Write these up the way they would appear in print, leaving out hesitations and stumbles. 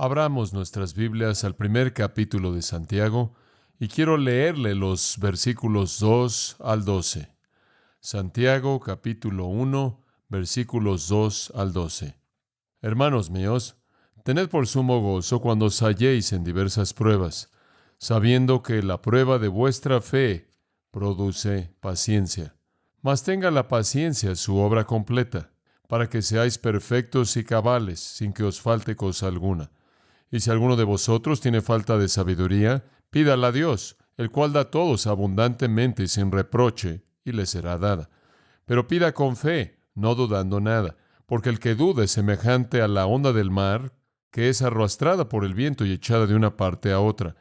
Abramos nuestras Biblias al primer capítulo de Santiago y quiero leerle los versículos 2 al 12. Santiago capítulo 1, versículos 2 al 12. Hermanos míos, tened por sumo gozo cuando os halléis en diversas pruebas, sabiendo que la prueba de vuestra fe produce paciencia. Mas tenga la paciencia su obra completa, para que seáis perfectos y cabales, sin que os falte cosa alguna. Y si alguno de vosotros tiene falta de sabiduría, pídala a Dios, el cual da a todos abundantemente y sin reproche, y le será dada. Pero pida con fe, no dudando nada, porque el que duda es semejante a la onda del mar, que es arrastrada por el viento y echada de una parte a otra.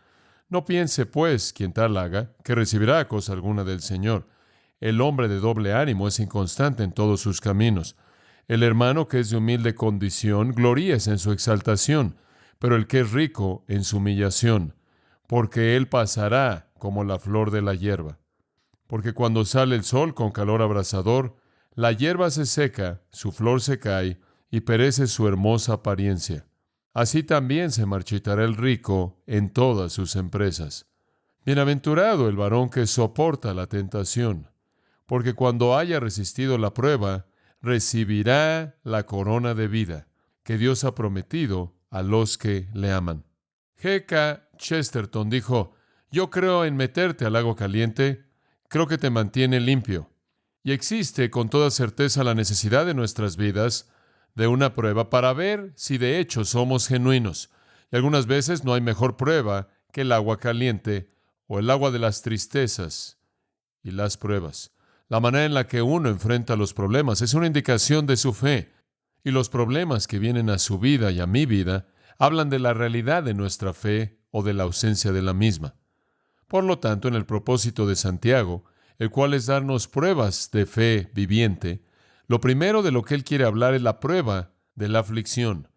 No piense, pues, quien tal haga, que recibirá cosa alguna del Señor. El hombre de doble ánimo es inconstante en todos sus caminos. El hermano que es de humilde condición, gloríese en su exaltación, pero el que es rico en su humillación, porque él pasará como la flor de la hierba. Porque cuando sale el sol con calor abrasador, la hierba se seca, su flor se cae, y perece su hermosa apariencia. Así también se marchitará el rico en todas sus empresas. Bienaventurado el varón que soporta la tentación, porque cuando haya resistido la prueba, recibirá la corona de vida que Dios ha prometido a los que le aman. G.K. Chesterton dijo: yo creo en meterte al agua caliente, creo que te mantiene limpio. Y existe con toda certeza la necesidad de nuestras vidas de una prueba para ver si de hecho somos genuinos. Y algunas veces no hay mejor prueba que el agua caliente o el agua de las tristezas y las pruebas. La manera en la que uno enfrenta los problemas es una indicación de su fe. Y los problemas que vienen a su vida y a mi vida hablan de la realidad de nuestra fe o de la ausencia de la misma. Por lo tanto, en el propósito de Santiago, el cual es darnos pruebas de fe viviente, lo primero de lo que él quiere hablar es la prueba de la aflicción,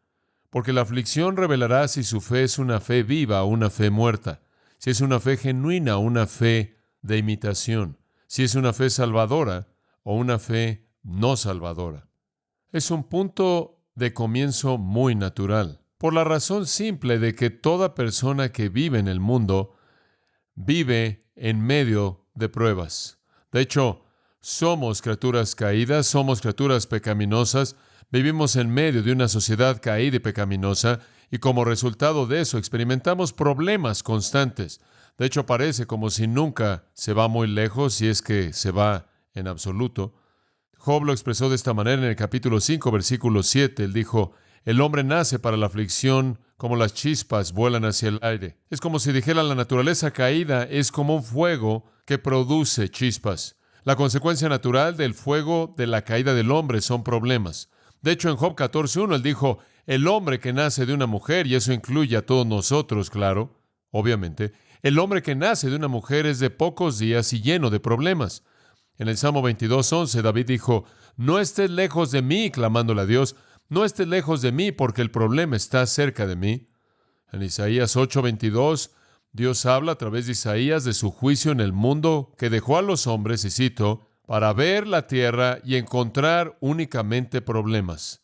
porque la aflicción revelará si su fe es una fe viva o una fe muerta, si es una fe genuina o una fe de imitación, si es una fe salvadora o una fe no salvadora. Es un punto de comienzo muy natural, por la razón simple de que toda persona que vive en el mundo vive en medio de pruebas. De hecho, somos criaturas caídas, somos criaturas pecaminosas, vivimos en medio de una sociedad caída y pecaminosa, y como resultado de eso experimentamos problemas constantes. De hecho, parece como si nunca se va muy lejos, si es que se va en absoluto. Job lo expresó de esta manera en el capítulo 5, versículo 7. Él dijo: el hombre nace para la aflicción como las chispas vuelan hacia el aire. Es como si dijera: la naturaleza caída es como un fuego que produce chispas. La consecuencia natural del fuego de la caída del hombre son problemas. De hecho, en Job 14:1 él dijo: el hombre que nace de una mujer, y eso incluye a todos nosotros, claro, obviamente, el hombre que nace de una mujer es de pocos días y lleno de problemas. En el Salmo 22:11, David dijo: no estés lejos de mí, clamándole a Dios, no estés lejos de mí porque el problema está cerca de mí. En Isaías 8:22, Dios habla a través de Isaías de su juicio en el mundo que dejó a los hombres, y cito, para ver la tierra y encontrar únicamente problemas.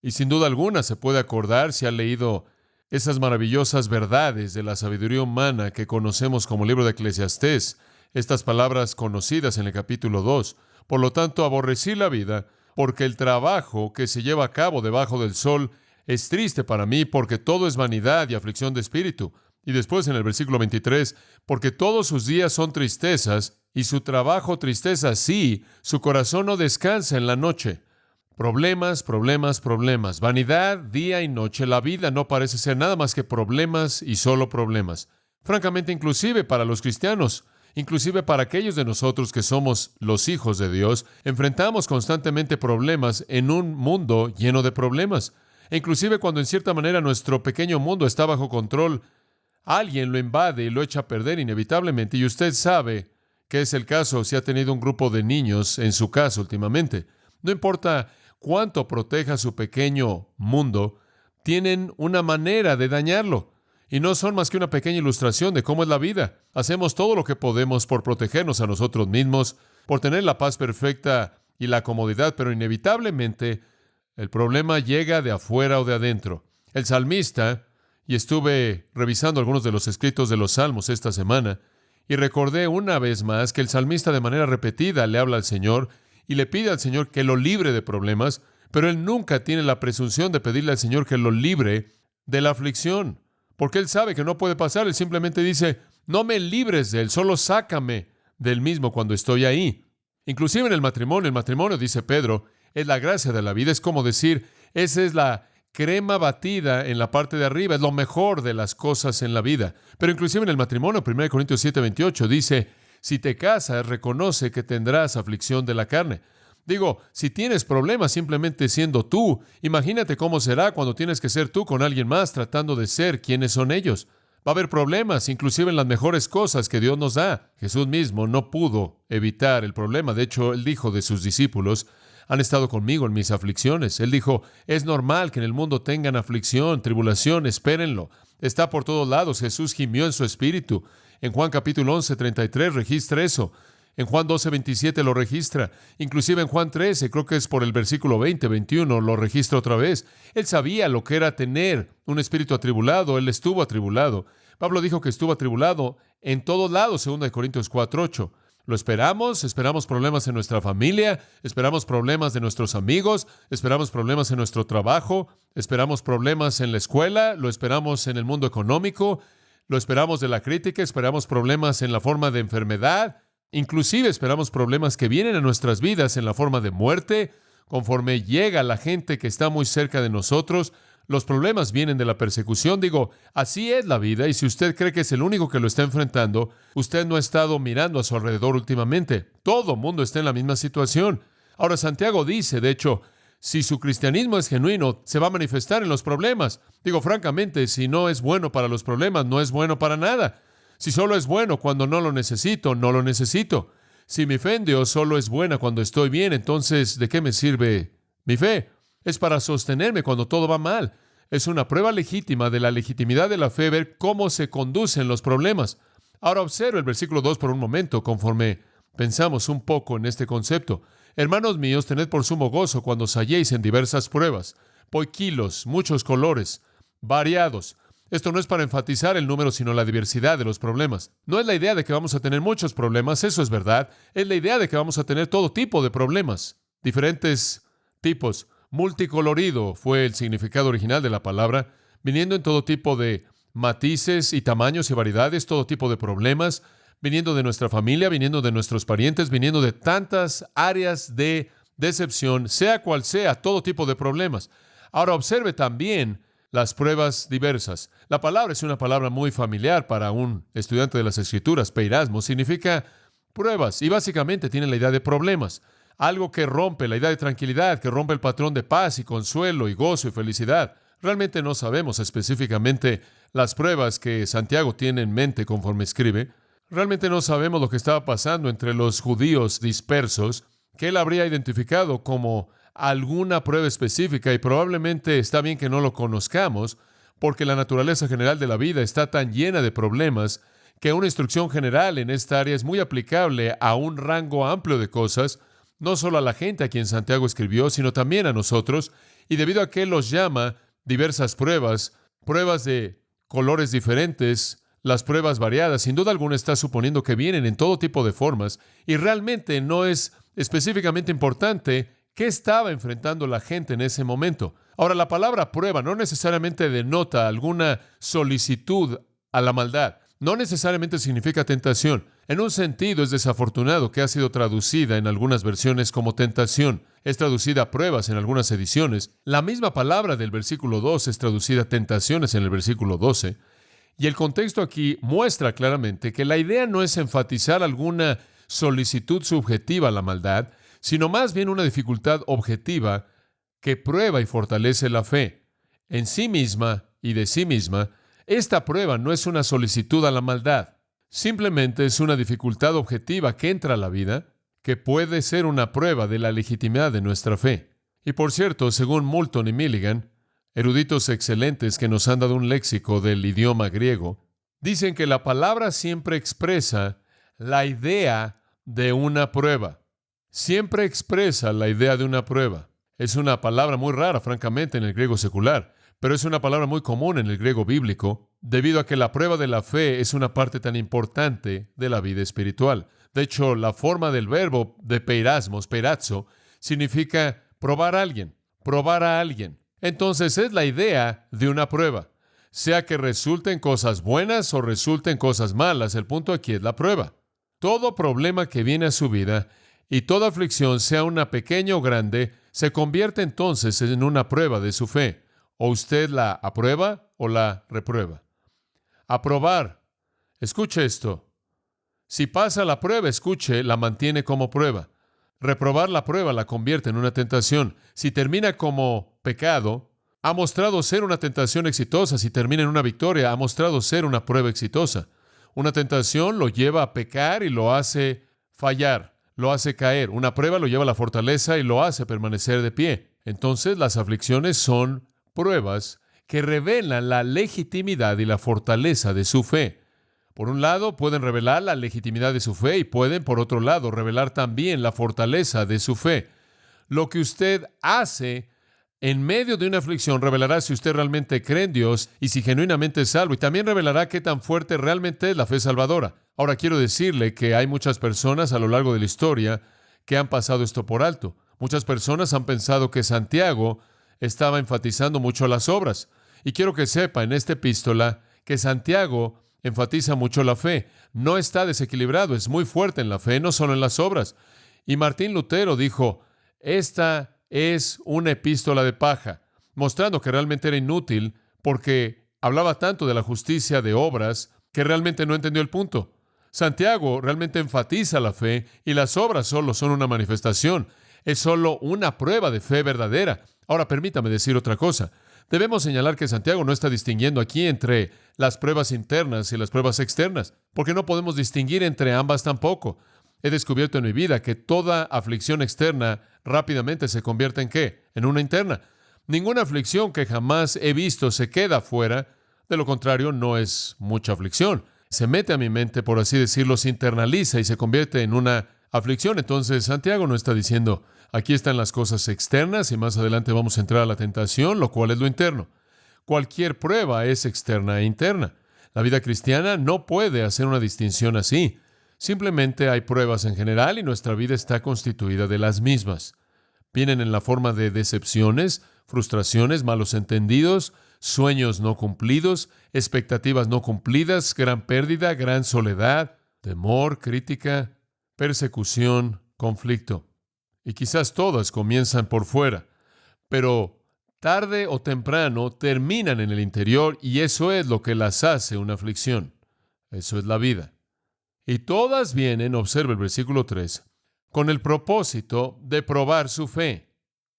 Y sin duda alguna se puede acordar, si ha leído esas maravillosas verdades de la sabiduría humana que conocemos como libro de Eclesiastés, estas palabras conocidas en el capítulo 2. Por lo tanto, aborrecí la vida, porque el trabajo que se lleva a cabo debajo del sol es triste para mí, porque todo es vanidad y aflicción de espíritu. Y después en el versículo 23, porque todos sus días son tristezas, y su trabajo tristeza, sí, su corazón no descansa en la noche. Problemas, problemas, problemas. Vanidad, día y noche. La vida no parece ser nada más que problemas y solo problemas. Francamente, inclusive para los cristianos, inclusive para aquellos de nosotros que somos los hijos de Dios, enfrentamos constantemente problemas en un mundo lleno de problemas. E inclusive cuando en cierta manera nuestro pequeño mundo está bajo control, alguien lo invade y lo echa a perder inevitablemente. Y usted sabe que es el caso si ha tenido un grupo de niños en su casa últimamente. No importa cuánto proteja su pequeño mundo, tienen una manera de dañarlo. Y no son más que una pequeña ilustración de cómo es la vida. Hacemos todo lo que podemos por protegernos a nosotros mismos, por tener la paz perfecta y la comodidad, pero inevitablemente el problema llega de afuera o de adentro. El salmista, y estuve revisando algunos de los escritos de los Salmos esta semana, y recordé una vez más que el salmista de manera repetida le habla al Señor y le pide al Señor que lo libre de problemas, pero él nunca tiene la presunción de pedirle al Señor que lo libre de la aflicción, porque él sabe que no puede pasar. Él simplemente dice, no me libres de él, solo sácame del mismo cuando estoy ahí. Inclusive en el matrimonio, dice Pedro, es la gracia de la vida. Es como decir, esa es la crema batida en la parte de arriba, es lo mejor de las cosas en la vida. Pero inclusive en el matrimonio, 1 Corintios 7:28 dice, si te casas, reconoce que tendrás aflicción de la carne. Digo, si tienes problemas simplemente siendo tú, imagínate cómo será cuando tienes que ser tú con alguien más tratando de ser quienes son ellos. Va a haber problemas, inclusive en las mejores cosas que Dios nos da. Jesús mismo no pudo evitar el problema. De hecho, Él dijo de sus discípulos, han estado conmigo en mis aflicciones. Él dijo, es normal que en el mundo tengan aflicción, tribulación, espérenlo. Está por todos lados. Jesús gimió en su espíritu. En Juan capítulo 11:33 registra eso. En Juan 12:27 lo registra. Inclusive en Juan 13, creo que es por el versículo 20-21, lo registra otra vez. Él sabía lo que era tener un espíritu atribulado. Él estuvo atribulado. Pablo dijo que estuvo atribulado en todos lados, 2 Corintios 4:8. Lo esperamos problemas en nuestra familia, esperamos problemas de nuestros amigos, esperamos problemas en nuestro trabajo, esperamos problemas en la escuela, lo esperamos en el mundo económico, lo esperamos de la crítica, esperamos problemas en la forma de enfermedad, inclusive esperamos problemas que vienen a nuestras vidas en la forma de muerte, conforme llega la gente que está muy cerca de nosotros. Los problemas vienen de la persecución. Digo, así es la vida, y si usted cree que es el único que lo está enfrentando, usted no ha estado mirando a su alrededor últimamente. Todo el mundo está en la misma situación. Ahora, Santiago dice, de hecho, si su cristianismo es genuino, se va a manifestar en los problemas. Digo, francamente, si no es bueno para los problemas, no es bueno para nada. Si solo es bueno cuando no lo necesito, no lo necesito. Si mi fe en Dios solo es buena cuando estoy bien, entonces, ¿de qué me sirve mi fe? Es para sostenerme cuando todo va mal. Es una prueba legítima de la legitimidad de la fe ver cómo se conducen los problemas. Ahora observa el versículo 2 por un momento, conforme pensamos un poco en este concepto. Hermanos míos, tened por sumo gozo cuando os halléis en diversas pruebas, poiquilos, muchos colores, variados. Esto no es para enfatizar el número, sino la diversidad de los problemas. No es la idea de que vamos a tener muchos problemas, eso es verdad. Es la idea de que vamos a tener todo tipo de problemas, diferentes tipos. Multicolorido fue el significado original de la palabra, viniendo en todo tipo de matices y tamaños y variedades, todo tipo de problemas, viniendo de nuestra familia, viniendo de nuestros parientes, viniendo de tantas áreas de decepción, sea cual sea, todo tipo de problemas. Ahora observe también las pruebas diversas. La palabra es una palabra muy familiar para un estudiante de las Escrituras. Peirasmo significa pruebas y básicamente tiene la idea de problemas. Algo que rompe la idea de tranquilidad, que rompe el patrón de paz y consuelo y gozo y felicidad. Realmente no sabemos específicamente las pruebas que Santiago tiene en mente conforme escribe. Realmente no sabemos lo que estaba pasando entre los judíos dispersos, que él habría identificado como alguna prueba específica, y probablemente está bien que no lo conozcamos, porque la naturaleza general de la vida está tan llena de problemas que una instrucción general en esta área es muy aplicable a un rango amplio de cosas, no solo a la gente a quien Santiago escribió, sino también a nosotros, y debido a que él los llama diversas pruebas, pruebas de colores diferentes, las pruebas variadas, sin duda alguna está suponiendo que vienen en todo tipo de formas, y realmente no es específicamente importante qué estaba enfrentando la gente en ese momento. Ahora, la palabra prueba no necesariamente denota alguna solicitud a la maldad. No necesariamente significa tentación. En un sentido, es desafortunado que ha sido traducida en algunas versiones como tentación. Es traducida a pruebas en algunas ediciones. La misma palabra del versículo 2 es traducida a tentaciones en el versículo 12. Y el contexto aquí muestra claramente que la idea no es enfatizar alguna solicitud subjetiva a la maldad, sino más bien una dificultad objetiva que prueba y fortalece la fe. En sí misma y de sí misma, esta prueba no es una solicitud a la maldad, simplemente es una dificultad objetiva que entra a la vida, que puede ser una prueba de la legitimidad de nuestra fe. Y por cierto, según Moulton y Milligan, eruditos excelentes que nos han dado un léxico del idioma griego, dicen que la palabra siempre expresa la idea de una prueba. Siempre expresa la idea de una prueba. Es una palabra muy rara, francamente, en el griego secular, pero es una palabra muy común en el griego bíblico, debido a que la prueba de la fe es una parte tan importante de la vida espiritual. De hecho, la forma del verbo de peirazo, significa probar a alguien, probar a alguien. Entonces es la idea de una prueba. Sea que resulten cosas buenas o resulten cosas malas, el punto aquí es la prueba. Todo problema que viene a su vida y toda aflicción, sea una pequeña o grande, se convierte entonces en una prueba de su fe. O usted la aprueba o la reprueba. Aprobar. Escuche esto. Si pasa la prueba, escuche, la mantiene como prueba. Reprobar la prueba la convierte en una tentación. Si termina como pecado, ha mostrado ser una tentación exitosa. Si termina en una victoria, ha mostrado ser una prueba exitosa. Una tentación lo lleva a pecar y lo hace fallar, lo hace caer. Una prueba lo lleva a la fortaleza y lo hace permanecer de pie. Entonces, las aflicciones son pruebas que revelan la legitimidad y la fortaleza de su fe. Por un lado, pueden revelar la legitimidad de su fe y pueden, por otro lado, revelar también la fortaleza de su fe. Lo que usted hace en medio de una aflicción revelará si usted realmente cree en Dios y si genuinamente es salvo, y también revelará qué tan fuerte realmente es la fe salvadora. Ahora, quiero decirle que hay muchas personas a lo largo de la historia que han pasado esto por alto. Muchas personas han pensado que Santiago estaba enfatizando mucho las obras. Y quiero que sepa en esta epístola que Santiago enfatiza mucho la fe. No está desequilibrado, es muy fuerte en la fe, no solo en las obras. Y Martín Lutero dijo, esta es una epístola de paja, mostrando que realmente era inútil porque hablaba tanto de la justicia de obras que realmente no entendió el punto. Santiago realmente enfatiza la fe y las obras solo son una manifestación. Es solo una prueba de fe verdadera. Ahora, permítame decir otra cosa. Debemos señalar que Santiago no está distinguiendo aquí entre las pruebas internas y las pruebas externas, porque no podemos distinguir entre ambas tampoco. He descubierto en mi vida que toda aflicción externa rápidamente se convierte ¿en qué? En una interna. Ninguna aflicción que jamás he visto se queda fuera. De lo contrario, no es mucha aflicción. Se mete a mi mente, por así decirlo, se internaliza y se convierte en una aflicción. Entonces, Santiago no está diciendo, aquí están las cosas externas y más adelante vamos a entrar a la tentación, lo cual es lo interno. Cualquier prueba es externa e interna. La vida cristiana no puede hacer una distinción así. Simplemente hay pruebas en general y nuestra vida está constituida de las mismas. Vienen en la forma de decepciones, frustraciones, malos entendidos, sueños no cumplidos, expectativas no cumplidas, gran pérdida, gran soledad, temor, crítica, persecución, conflicto. Y quizás todas comienzan por fuera, pero tarde o temprano terminan en el interior y eso es lo que las hace una aflicción. Eso es la vida. Y todas vienen, observa el versículo 3, con el propósito de probar su fe,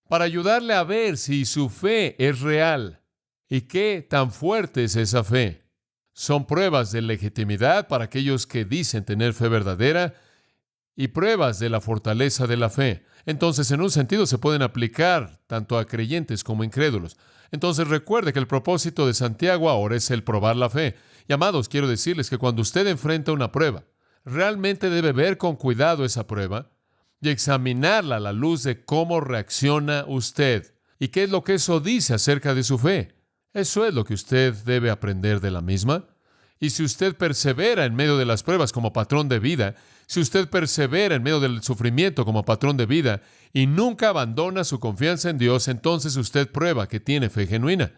para ayudarle a ver si su fe es real y qué tan fuerte es esa fe. Son pruebas de legitimidad para aquellos que dicen tener fe verdadera y pruebas de la fortaleza de la fe. Entonces, en un sentido, se pueden aplicar tanto a creyentes como a incrédulos. Entonces, recuerde que el propósito de Santiago ahora es el probar la fe. Y, amados, quiero decirles que cuando usted enfrenta una prueba, realmente debe ver con cuidado esa prueba y examinarla a la luz de cómo reacciona usted y qué es lo que eso dice acerca de su fe. Eso es lo que usted debe aprender de la misma. Y si usted persevera en medio de las pruebas como patrón de vida, si usted persevera en medio del sufrimiento como patrón de vida y nunca abandona su confianza en Dios, entonces usted prueba que tiene fe genuina.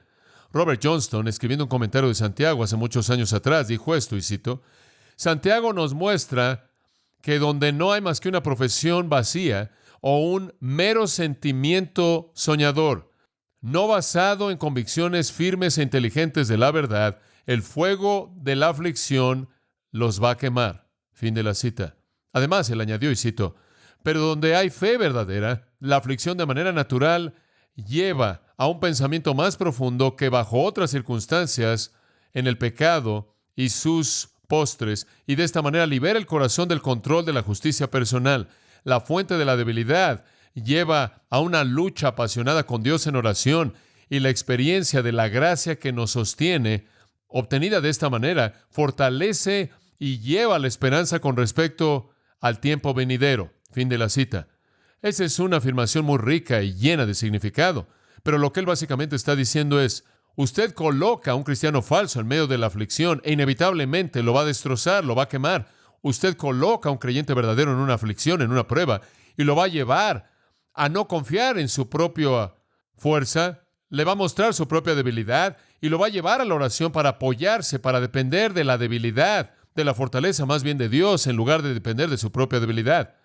Robert Johnston, escribiendo un comentario de Santiago hace muchos años atrás, dijo esto, y cito, Santiago nos muestra que donde no hay más que una profesión vacía o un mero sentimiento soñador, no basado en convicciones firmes e inteligentes de la verdad, el fuego de la aflicción los va a quemar. Fin de la cita. Además, él añadió, y cito, pero donde hay fe verdadera, la aflicción de manera natural lleva a un pensamiento más profundo que bajo otras circunstancias en el pecado y sus postres, y de esta manera libera el corazón del control de la justicia personal. La fuente de la debilidad lleva a una lucha apasionada con Dios en oración, y la experiencia de la gracia que nos sostiene, obtenida de esta manera, fortalece y lleva la esperanza con respecto al tiempo venidero. Fin de la cita. Esa es una afirmación muy rica y llena de significado, pero lo que él básicamente está diciendo es, Usted coloca a un cristiano falso en medio de la aflicción e inevitablemente lo va a destrozar, lo va a quemar. Usted coloca a un creyente verdadero en una aflicción, en una prueba, y lo va a llevar a no confiar en su propia fuerza, le va a mostrar su propia debilidad y lo va a llevar a la oración para apoyarse, para depender de la debilidad, de la fortaleza más bien de Dios, en lugar de depender de su propia debilidad.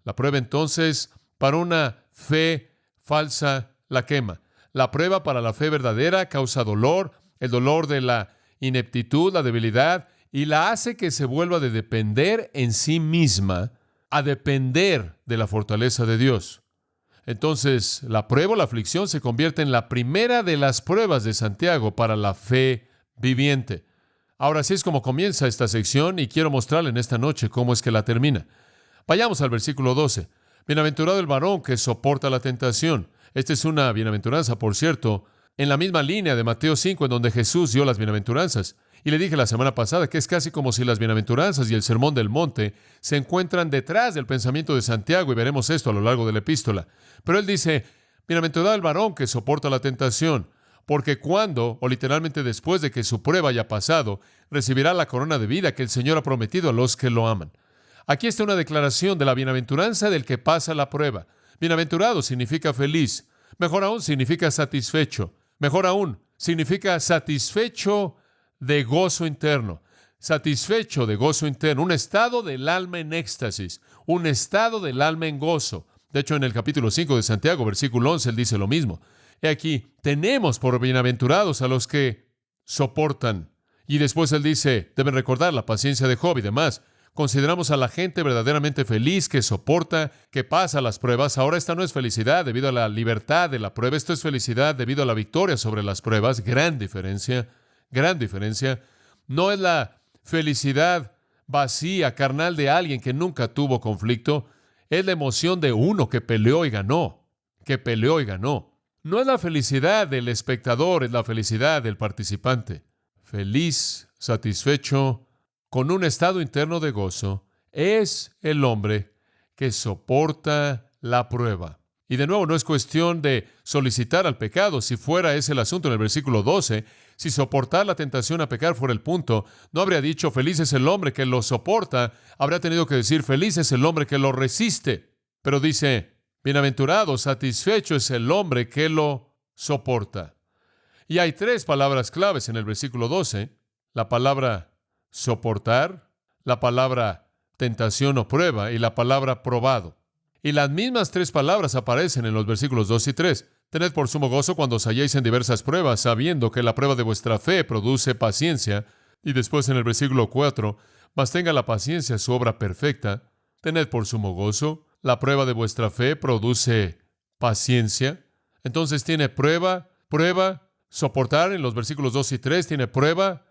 La prueba entonces, para una fe falsa, la quema. La prueba para la fe verdadera causa dolor, el dolor de la ineptitud, la debilidad, y la hace que se vuelva de depender en sí misma a depender de la fortaleza de Dios. Entonces, la prueba o la aflicción se convierte en la primera de las pruebas de Santiago para la fe viviente. Ahora, así es como comienza esta sección y quiero mostrarle en esta noche cómo es que la termina. Vayamos al versículo 12. Bienaventurado el varón que soporta la tentación. Esta es una bienaventuranza, por cierto, en la misma línea de Mateo 5, en donde Jesús dio las bienaventuranzas. Y le dije la semana pasada que es casi como si las bienaventuranzas y el sermón del monte se encuentran detrás del pensamiento de Santiago, y veremos esto a lo largo de la epístola. Pero él dice, bienaventurado el varón que soporta la tentación, porque cuando, o literalmente después de que su prueba haya pasado, recibirá la corona de vida que el Señor ha prometido a los que lo aman. Aquí está una declaración de la bienaventuranza del que pasa la prueba. Bienaventurado significa feliz. Mejor aún significa satisfecho. Mejor aún significa satisfecho de gozo interno. Satisfecho de gozo interno. Un estado del alma en éxtasis. Un estado del alma en gozo. De hecho, en el capítulo 5 de Santiago, versículo 11, él dice lo mismo. He aquí, tenemos por bienaventurados a los que soportan. Y después él dice, deben recordar la paciencia de Job y demás. Consideramos a la gente verdaderamente feliz que soporta, que pasa las pruebas. Ahora esta no es felicidad debido a la libertad de la prueba. Esto es felicidad debido a la victoria sobre las pruebas. Gran diferencia, gran diferencia. No es la felicidad vacía, carnal de alguien que nunca tuvo conflicto. Es la emoción de uno que peleó y ganó, que peleó y ganó. No es la felicidad del espectador, es la felicidad del participante. Feliz, satisfecho, con un estado interno de gozo, es el hombre que soporta la prueba. Y de nuevo, no es cuestión de solicitar al pecado. Si fuera ese el asunto en el versículo 12, si soportar la tentación a pecar fuera el punto, no habría dicho feliz es el hombre que lo soporta, habría tenido que decir feliz es el hombre que lo resiste. Pero dice, bienaventurado, satisfecho es el hombre que lo soporta. Y hay tres palabras claves en el versículo 12. La palabra soportar, la palabra tentación o prueba y la palabra probado. Y las mismas tres palabras aparecen en los versículos 2 y 3. Tened por sumo gozo cuando os halléis en diversas pruebas, sabiendo que la prueba de vuestra fe produce paciencia. Y después en el versículo 4, mas tenga la paciencia su obra perfecta. Tened por sumo gozo, la prueba de vuestra fe produce paciencia. Entonces tiene prueba, soportar en los versículos 2 y 3, tiene prueba,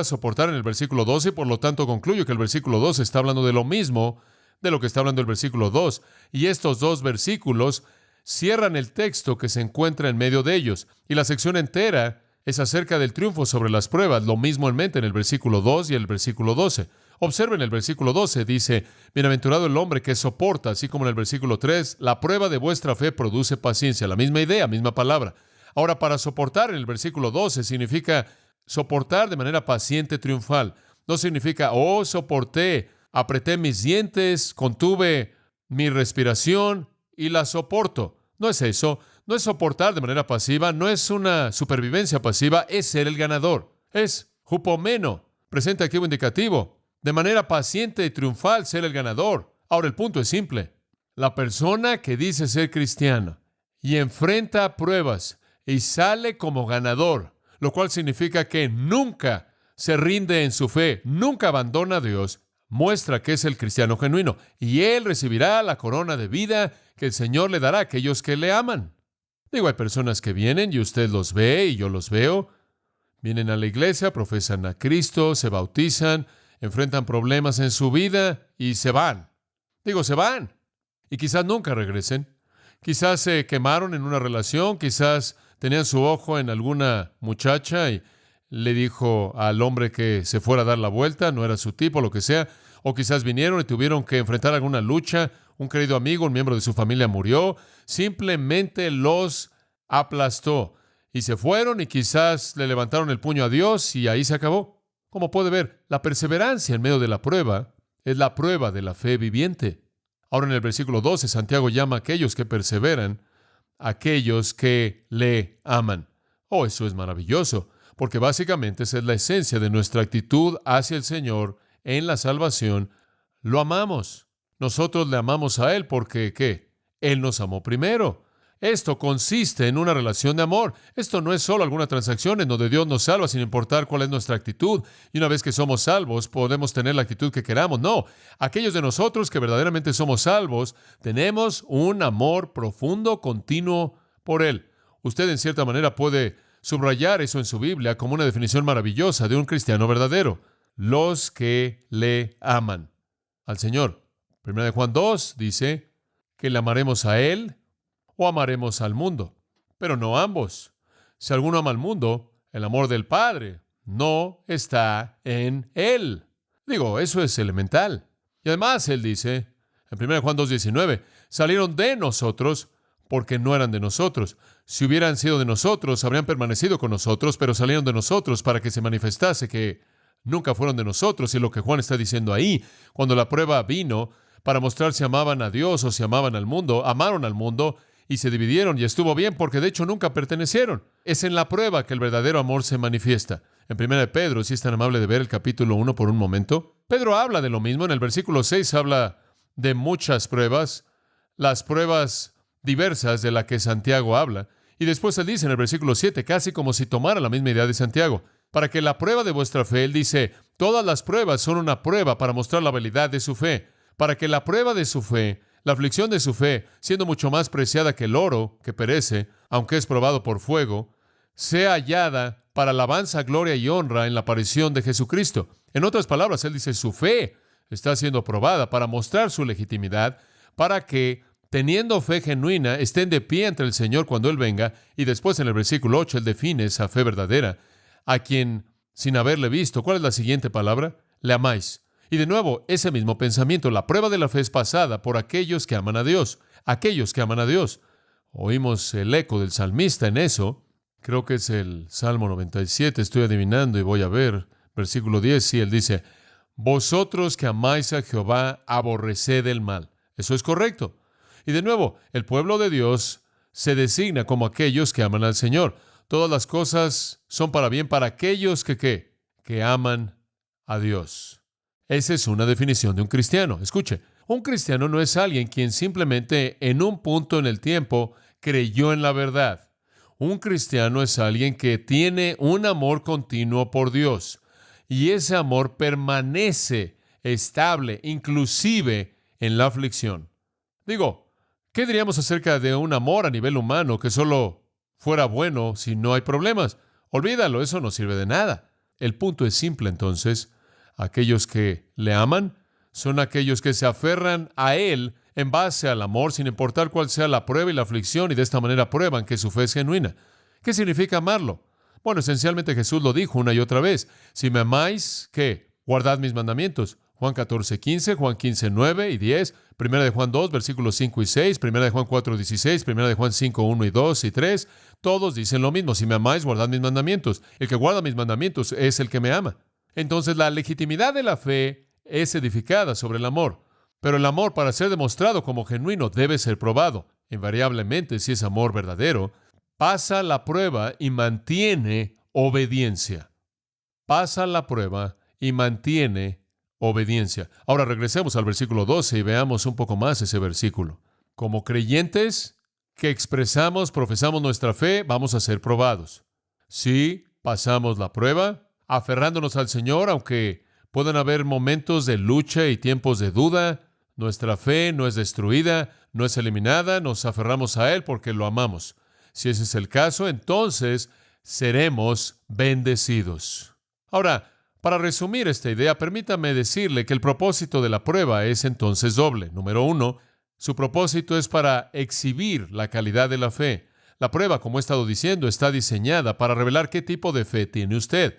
soportar en el versículo 12, y por lo tanto concluyo que el versículo 12 está hablando de lo mismo de lo que está hablando el versículo 2. Y estos dos versículos cierran el texto que se encuentra en medio de ellos. Y la sección entera es acerca del triunfo sobre las pruebas, lo mismo en mente en el versículo 2 y el versículo 12. Observen el versículo 12, dice, bienaventurado el hombre que soporta, así como en el versículo 3, la prueba de vuestra fe produce paciencia. La misma idea, misma palabra. Ahora, para soportar en el versículo 12 significa soportar de manera paciente, triunfal. No significa, oh, soporté, apreté mis dientes, contuve mi respiración y la soporto. No es eso. No es soportar de manera pasiva, no es una supervivencia pasiva, es ser el ganador. Es hupomeno, presente aquí un indicativo. De manera paciente y triunfal, ser el ganador. Ahora, el punto es simple. La persona que dice ser cristiana y enfrenta pruebas y sale como ganador, lo cual significa que nunca se rinde en su fe, nunca abandona a Dios, muestra que es el cristiano genuino, y él recibirá la corona de vida que el Señor le dará a aquellos que le aman. Digo, hay personas que vienen y usted los ve y yo los veo, vienen a la iglesia, profesan a Cristo, se bautizan, enfrentan problemas en su vida y se van. Digo, se van. Y quizás nunca regresen. Quizás se quemaron en una relación, quizás tenían su ojo en alguna muchacha y le dijo al hombre que se fuera a dar la vuelta, no era su tipo, lo que sea. O quizás vinieron y tuvieron que enfrentar alguna lucha, un querido amigo, un miembro de su familia murió, simplemente los aplastó. y se fueron y quizás le levantaron el puño a Dios y ahí se acabó. Como puede ver, la perseverancia en medio de la prueba es la prueba de la fe viviente. Ahora en el versículo 12, Santiago llama a aquellos que perseveran, aquellos que le aman. Oh, eso es maravilloso, porque básicamente esa es la esencia de nuestra actitud hacia el Señor en la salvación. Lo amamos. Nosotros le amamos a Él porque, ¿qué? Él nos amó primero. Esto consiste en una relación de amor. Esto no es solo alguna transacción en donde Dios nos salva sin importar cuál es nuestra actitud. Y una vez que somos salvos, podemos tener la actitud que queramos. No, aquellos de nosotros que verdaderamente somos salvos, tenemos un amor profundo, continuo por Él. Usted en cierta manera puede subrayar eso en su Biblia como una definición maravillosa de un cristiano verdadero. Los que le aman al Señor. Primera de Juan 2 dice que le amaremos a Él o amaremos al mundo, pero no ambos. Si alguno ama al mundo, el amor del Padre no está en él. Digo, eso es elemental. Y además él dice, en 1 Juan 2:19, salieron de nosotros porque no eran de nosotros. Si hubieran sido de nosotros, habrían permanecido con nosotros, pero salieron de nosotros para que se manifestase que nunca fueron de nosotros. Y lo que Juan está diciendo ahí, cuando la prueba vino para mostrar si amaban a Dios o si amaban al mundo, amaron al mundo y se dividieron, y estuvo bien porque de hecho nunca pertenecieron. Es en la prueba que el verdadero amor se manifiesta. En 1 de Pedro, si es tan amable de ver el capítulo 1 por un momento, Pedro habla de lo mismo. En el versículo 6 habla de muchas pruebas, las pruebas diversas de las que Santiago habla. Y después él dice en el versículo 7, casi como si tomara la misma idea de Santiago, para que la prueba de vuestra fe, él dice, todas las pruebas son una prueba para mostrar la validad de su fe, para que la prueba de su fe, la aflicción de su fe, siendo mucho más preciada que el oro que perece, aunque es probado por fuego, sea hallada para alabanza, gloria y honra en la aparición de Jesucristo. En otras palabras, él dice, su fe está siendo probada para mostrar su legitimidad, para que, teniendo fe genuina, estén de pie ante el Señor cuando Él venga. Y después en el versículo 8, él define esa fe verdadera, a quien, sin haberle visto, ¿cuál es la siguiente palabra? Le amáis. Y de nuevo, ese mismo pensamiento, la prueba de la fe es pasada por aquellos que aman a Dios, aquellos que aman a Dios. Oímos el eco del salmista en eso. Creo que es el Salmo 97, estoy adivinando y voy a ver. Versículo 10, sí, él dice, vosotros que amáis a Jehová, aborreced el mal. Eso es correcto. Y de nuevo, el pueblo de Dios se designa como aquellos que aman al Señor. Todas las cosas son para bien para aquellos que, ¿qué? Que aman a Dios. Esa es una definición de un cristiano. Escuche, un cristiano no es alguien quien simplemente en un punto en el tiempo creyó en la verdad. Un cristiano es alguien que tiene un amor continuo por Dios. Y ese amor permanece estable, inclusive en la aflicción. Digo, ¿qué diríamos acerca de un amor a nivel humano que solo fuera bueno si no hay problemas? Olvídalo, eso no sirve de nada. El punto es simple entonces. Aquellos que le aman son aquellos que se aferran a Él en base al amor, sin importar cuál sea la prueba y la aflicción, y de esta manera prueban que su fe es genuina. ¿Qué significa amarlo? Bueno, esencialmente Jesús lo dijo una y otra vez. Si me amáis, ¿qué? Guardad mis mandamientos. Juan 14:15, Juan 15:9 y 10, Primera de Juan 2, versículos 5 y 6, Primera de Juan 4:16, Primera de Juan 5:1 y 2 y 3, todos dicen lo mismo. Si me amáis, guardad mis mandamientos. El que guarda mis mandamientos es el que me ama. Entonces, la legitimidad de la fe es edificada sobre el amor. Pero el amor, para ser demostrado como genuino, debe ser probado. Invariablemente, si es amor verdadero, pasa la prueba y mantiene obediencia. Pasa la prueba y mantiene obediencia. Ahora regresemos al versículo 12 y veamos un poco más ese versículo. Como creyentes que expresamos, profesamos nuestra fe, vamos a ser probados. Si pasamos la prueba, aferrándonos al Señor, aunque puedan haber momentos de lucha y tiempos de duda, nuestra fe no es destruida, no es eliminada, nos aferramos a Él porque lo amamos. Si ese es el caso, entonces seremos bendecidos. Ahora, para resumir esta idea, permítame decirle que el propósito de la prueba es entonces doble. Número 1, su propósito es para exhibir la calidad de la fe. La prueba, como he estado diciendo, está diseñada para revelar qué tipo de fe tiene usted.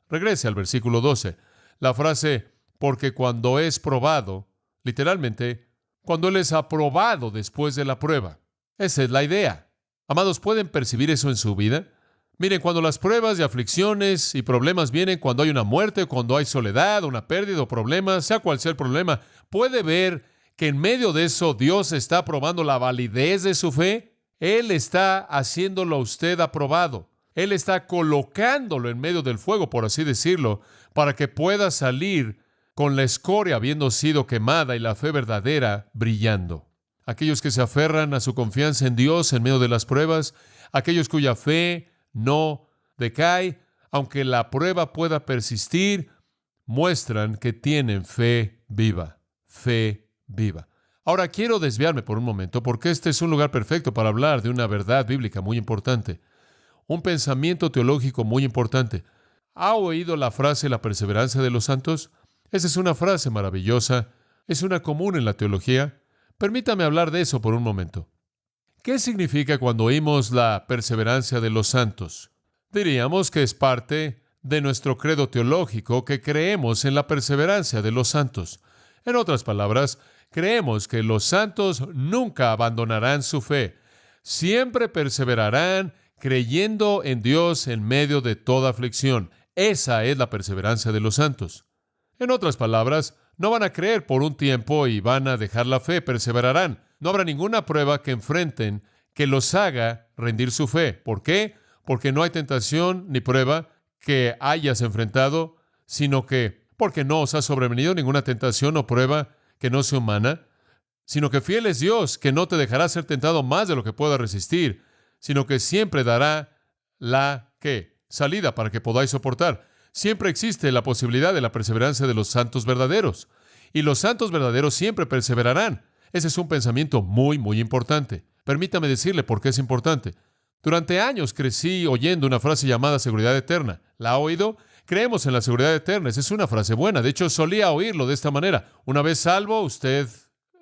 Regrese al versículo 12. La frase, porque cuando es probado, literalmente, cuando Él es aprobado después de la prueba. Esa es la idea. Amados, ¿pueden percibir eso en su vida? Miren, cuando las pruebas y aflicciones y problemas vienen, cuando hay una muerte, cuando hay soledad, una pérdida o problemas, sea cual sea el problema, puede ver que en medio de eso Dios está probando la validez de su fe. Él está haciéndolo a usted aprobado. Él está colocándolo en medio del fuego, por así decirlo, para que pueda salir con la escoria habiendo sido quemada y la fe verdadera brillando. Aquellos que se aferran a su confianza en Dios en medio de las pruebas, aquellos cuya fe no decae, aunque la prueba pueda persistir, muestran que tienen fe viva. Fe viva. Ahora quiero desviarme por un momento porque este es un lugar perfecto para hablar de una verdad bíblica muy importante, un pensamiento teológico muy importante. ¿Ha oído la frase la perseverancia de los santos? Esa es una frase maravillosa, es una común en la teología. Permítame hablar de eso por un momento. ¿Qué significa cuando oímos la perseverancia de los santos? Diríamos que es parte de nuestro credo teológico que creemos en la perseverancia de los santos. En otras palabras, creemos que los santos nunca abandonarán su fe, siempre perseverarán creyendo en Dios en medio de toda aflicción. Esa es la perseverancia de los santos. En otras palabras, no van a creer por un tiempo y van a dejar la fe, perseverarán. No habrá ninguna prueba que enfrenten que los haga rendir su fe. ¿Por qué? Porque no hay tentación ni prueba que hayas enfrentado, sino que porque no os ha sobrevenido ninguna tentación o prueba que no sea humana, sino que fiel es Dios, que no te dejará ser tentado más de lo que pueda resistir, sino que siempre dará la ¿qué? Salida para que podáis soportar. Siempre existe la posibilidad de la perseverancia de los santos verdaderos. Y los santos verdaderos siempre perseverarán. Ese es un pensamiento muy, muy importante. Permítame decirle por qué es importante. Durante años crecí oyendo una frase llamada seguridad eterna. ¿La ha oído? Creemos en la seguridad eterna. Esa es una frase buena. De hecho, solía oírlo de esta manera. Una vez salvo, usted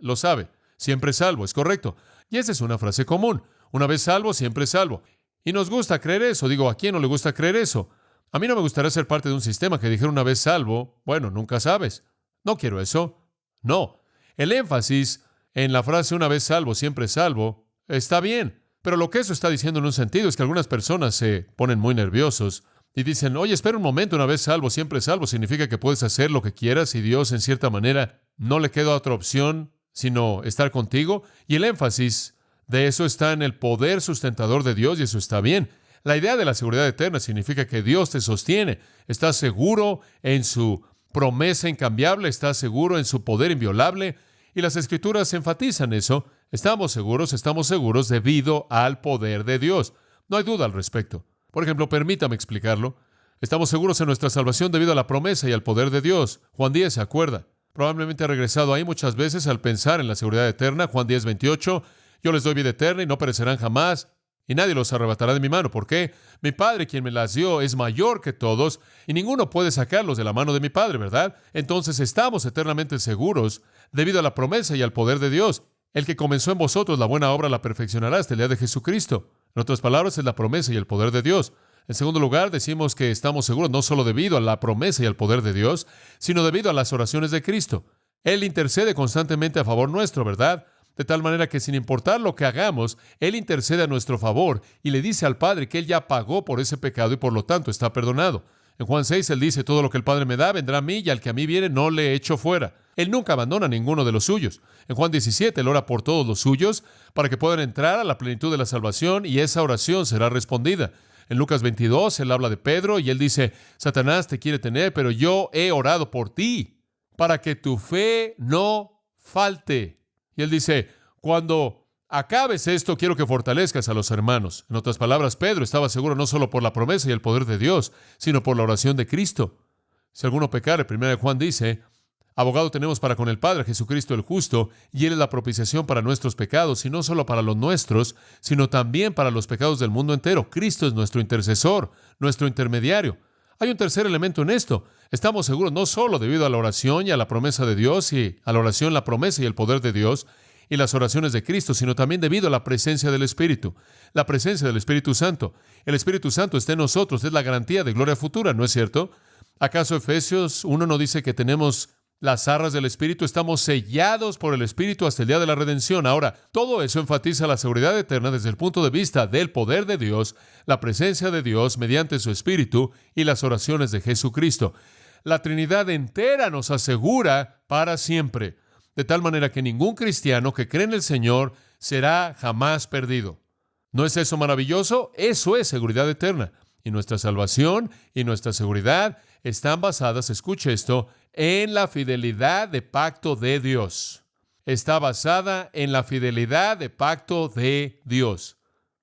lo sabe. Siempre salvo, es correcto. Y esa es una frase común. Una vez salvo, siempre salvo. Y nos gusta creer eso. Digo, ¿a quién no le gusta creer eso? A mí no me gustaría ser parte de un sistema que dijera una vez salvo, bueno, nunca sabes. No quiero eso. No. El énfasis en la frase una vez salvo, siempre salvo, está bien. Pero lo que eso está diciendo en un sentido es que algunas personas se ponen muy nerviosos y dicen, oye, espera un momento, una vez salvo, siempre salvo, significa que puedes hacer lo que quieras y Dios, en cierta manera, no le queda otra opción sino estar contigo. Y el énfasis de eso está en el poder sustentador de Dios y eso está bien. La idea de la seguridad eterna significa que Dios te sostiene. Estás seguro en su promesa incambiable, estás seguro en su poder inviolable. Y las Escrituras enfatizan eso. Estamos seguros debido al poder de Dios. No hay duda al respecto. Por ejemplo, permítame explicarlo. Estamos seguros en nuestra salvación debido a la promesa y al poder de Dios. Juan 10, ¿se acuerda? Probablemente ha regresado ahí muchas veces al pensar en la seguridad eterna. Juan 10, 28. Yo les doy vida eterna y no perecerán jamás, y nadie los arrebatará de mi mano. ¿Por qué? Mi Padre, quien me las dio, es mayor que todos, y ninguno puede sacarlos de la mano de mi Padre, ¿verdad? Entonces estamos eternamente seguros debido a la promesa y al poder de Dios. El que comenzó en vosotros la buena obra la perfeccionará hasta el día de Jesucristo. En otras palabras, es la promesa y el poder de Dios. En segundo lugar, decimos que estamos seguros no solo debido a la promesa y al poder de Dios, sino debido a las oraciones de Cristo. Él intercede constantemente a favor nuestro, ¿verdad? De tal manera que sin importar lo que hagamos, Él intercede a nuestro favor y le dice al Padre que Él ya pagó por ese pecado y por lo tanto está perdonado. En Juan 6, Él dice, todo lo que el Padre me da vendrá a mí y al que a mí viene no le echo fuera. Él nunca abandona a ninguno de los suyos. En Juan 17, Él ora por todos los suyos para que puedan entrar a la plenitud de la salvación y esa oración será respondida. En Lucas 22, Él habla de Pedro y Él dice, Satanás te quiere tener, pero yo he orado por ti para que tu fe no falte. Y Él dice, cuando acabes esto, quiero que fortalezcas a los hermanos. En otras palabras, Pedro estaba seguro no solo por la promesa y el poder de Dios, sino por la oración de Cristo. Si alguno pecare, 1 Juan dice, abogado tenemos para con el Padre, Jesucristo el justo, y Él es la propiciación para nuestros pecados, y no solo para los nuestros, sino también para los pecados del mundo entero. Cristo es nuestro intercesor, nuestro intermediario. Hay un tercer elemento en esto. Estamos seguros no solo debido a la oración y a la promesa de Dios, y a la oración, la promesa y el poder de Dios, y las oraciones de Cristo, sino también debido a la presencia del Espíritu, la presencia del Espíritu Santo. El Espíritu Santo está en nosotros, es la garantía de gloria futura, ¿no es cierto? ¿Acaso Efesios 1 no dice que tenemos las arras del Espíritu, estamos sellados por el Espíritu hasta el día de la redención. Ahora, todo eso enfatiza la seguridad eterna desde el punto de vista del poder de Dios, la presencia de Dios mediante su Espíritu y las oraciones de Jesucristo. La Trinidad entera nos asegura para siempre, de tal manera que ningún cristiano que cree en el Señor será jamás perdido. ¿No es eso maravilloso? Eso es seguridad eterna. Y nuestra salvación y nuestra seguridad están basadas, escuche esto, en la fidelidad de pacto de Dios. Está basada en la fidelidad de pacto de Dios.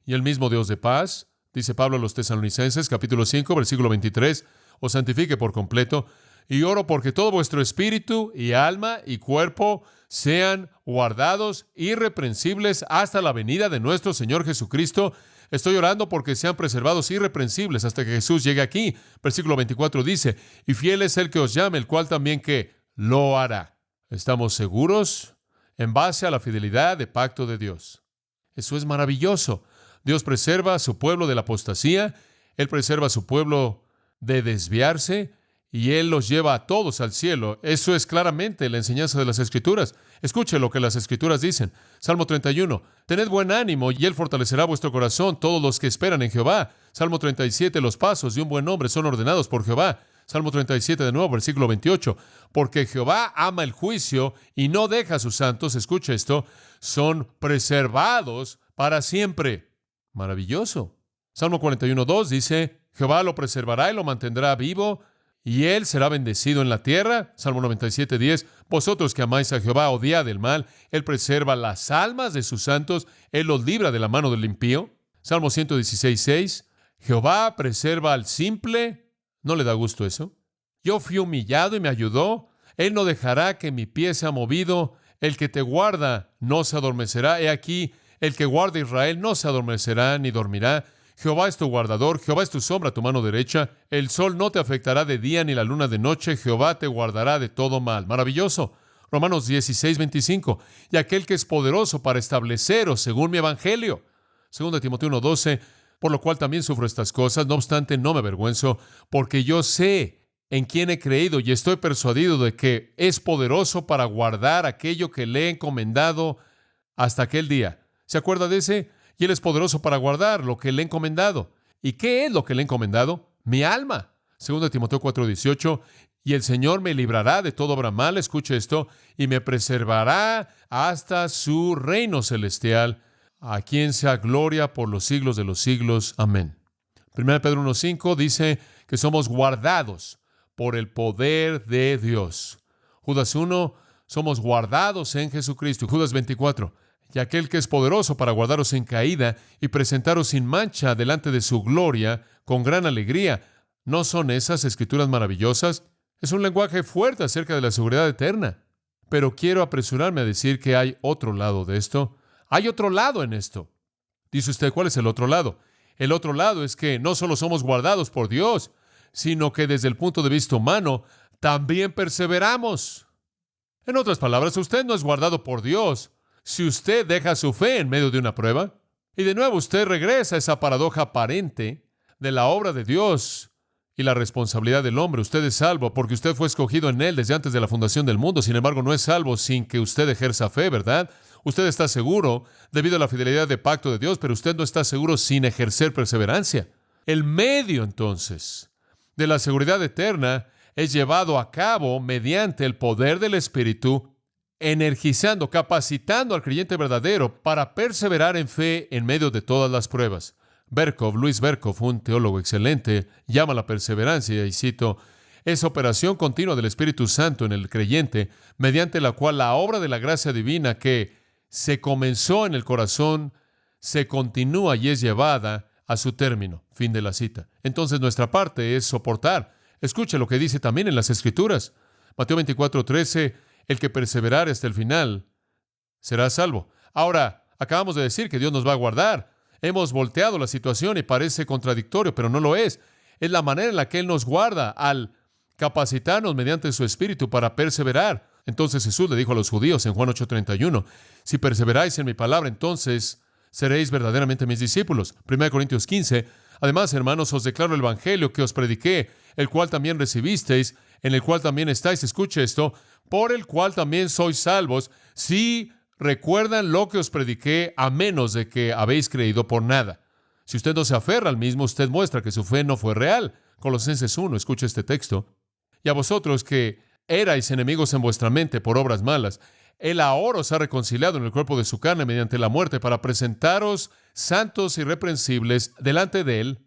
Y el mismo Dios de paz, dice Pablo a los Tesalonicenses, capítulo 5, versículo 23, os santifique por completo, y oro porque todo vuestro espíritu y alma y cuerpo sean guardados irreprensibles hasta la venida de nuestro Señor Jesucristo. Estoy orando porque sean preservados irreprensibles hasta que Jesús llegue aquí. Versículo 24 dice, y fiel es el que os llame, el cual también que lo hará. Estamos seguros en base a la fidelidad de pacto de Dios. Eso es maravilloso. Dios preserva a su pueblo de la apostasía, Él preserva a su pueblo de desviarse, y Él los lleva a todos al cielo. Eso es claramente la enseñanza de las Escrituras. Escuche lo que las Escrituras dicen. Salmo 31. Tened buen ánimo, y Él fortalecerá vuestro corazón, todos los que esperan en Jehová. Salmo 37. Los pasos de un buen hombre son ordenados por Jehová. Salmo 37 de nuevo, versículo 28. Porque Jehová ama el juicio y no deja a sus santos, escuche esto, son preservados para siempre. Maravilloso. Salmo 41:2 dice, Jehová lo preservará y lo mantendrá vivo, y él será bendecido en la tierra. Salmo 97:10, vosotros que amáis a Jehová, odiad el mal, él preserva las almas de sus santos, él los libra de la mano del impío. Salmo 116:6, Jehová preserva al simple. ¿No le da gusto eso? Yo fui humillado y me ayudó, él no dejará que mi pie sea movido, el que te guarda no se adormecerá, he aquí, el que guarda a Israel no se adormecerá ni dormirá. Jehová es tu guardador, Jehová es tu sombra, tu mano derecha. El sol no te afectará de día ni la luna de noche. Jehová te guardará de todo mal. Maravilloso. Romanos 16:25. Y aquel que es poderoso para estableceros según mi evangelio. 2 Timoteo 1:12. Por lo cual también sufro estas cosas. No obstante, no me avergüenzo, porque yo sé en quién he creído y estoy persuadido de que es poderoso para guardar aquello que le he encomendado hasta aquel día. ¿Se acuerda de ese? Y Él es poderoso para guardar lo que le he encomendado. ¿Y qué es lo que le he encomendado? Mi alma. 2 Timoteo 4:18. Y el Señor me librará de todo obra mal, escuche esto, y me preservará hasta su reino celestial, a quien sea gloria por los siglos de los siglos. Amén. 1 Pedro 1:5 dice que somos guardados por el poder de Dios. Judas 1, somos guardados en Jesucristo. Y Judas 24, y aquel que es poderoso para guardaros en caída y presentaros sin mancha delante de su gloria con gran alegría. ¿No son esas escrituras maravillosas? Es un lenguaje fuerte acerca de la seguridad eterna. Pero quiero apresurarme a decir que hay otro lado de esto. Hay otro lado en esto. Dice usted, ¿cuál es el otro lado? El otro lado es que no solo somos guardados por Dios, sino que desde el punto de vista humano también perseveramos. En otras palabras, usted no es guardado por Dios si usted deja su fe en medio de una prueba. Y de nuevo usted regresa a esa paradoja aparente de la obra de Dios y la responsabilidad del hombre. Usted es salvo porque usted fue escogido en Él desde antes de la fundación del mundo. Sin embargo, no es salvo sin que usted ejerza fe, ¿verdad? Usted está seguro debido a la fidelidad de pacto de Dios, pero usted no está seguro sin ejercer perseverancia. El medio, entonces, de la seguridad eterna es llevado a cabo mediante el poder del Espíritu, energizando, capacitando al creyente verdadero para perseverar en fe en medio de todas las pruebas. Luis Berkhof, un teólogo excelente, llama la perseverancia, y cito, es operación continua del Espíritu Santo en el creyente, mediante la cual la obra de la gracia divina que se comenzó en el corazón se continúa y es llevada a su término. Fin de la cita. Entonces nuestra parte es soportar. Escuche lo que dice también en las Escrituras. Mateo 24:13, el que perseverare hasta el final será salvo. Ahora, acabamos de decir que Dios nos va a guardar. Hemos volteado la situación y parece contradictorio, pero no lo es. Es la manera en la que Él nos guarda al capacitarnos mediante su Espíritu para perseverar. Entonces Jesús le dijo a los judíos en Juan 8:31, si perseveráis en mi palabra, entonces seréis verdaderamente mis discípulos. 1 Corintios 15, además, hermanos, os declaro el evangelio que os prediqué, el cual también recibisteis, en el cual también estáis, escuche esto, por el cual también sois salvos, si recuerdan lo que os prediqué, a menos de que habéis creído por nada. Si usted no se aferra al mismo, usted muestra que su fe no fue real. Colosenses 1, escuche este texto. Y a vosotros que erais enemigos en vuestra mente por obras malas, Él ahora os ha reconciliado en el cuerpo de su carne mediante la muerte para presentaros santos y irreprensibles delante de Él.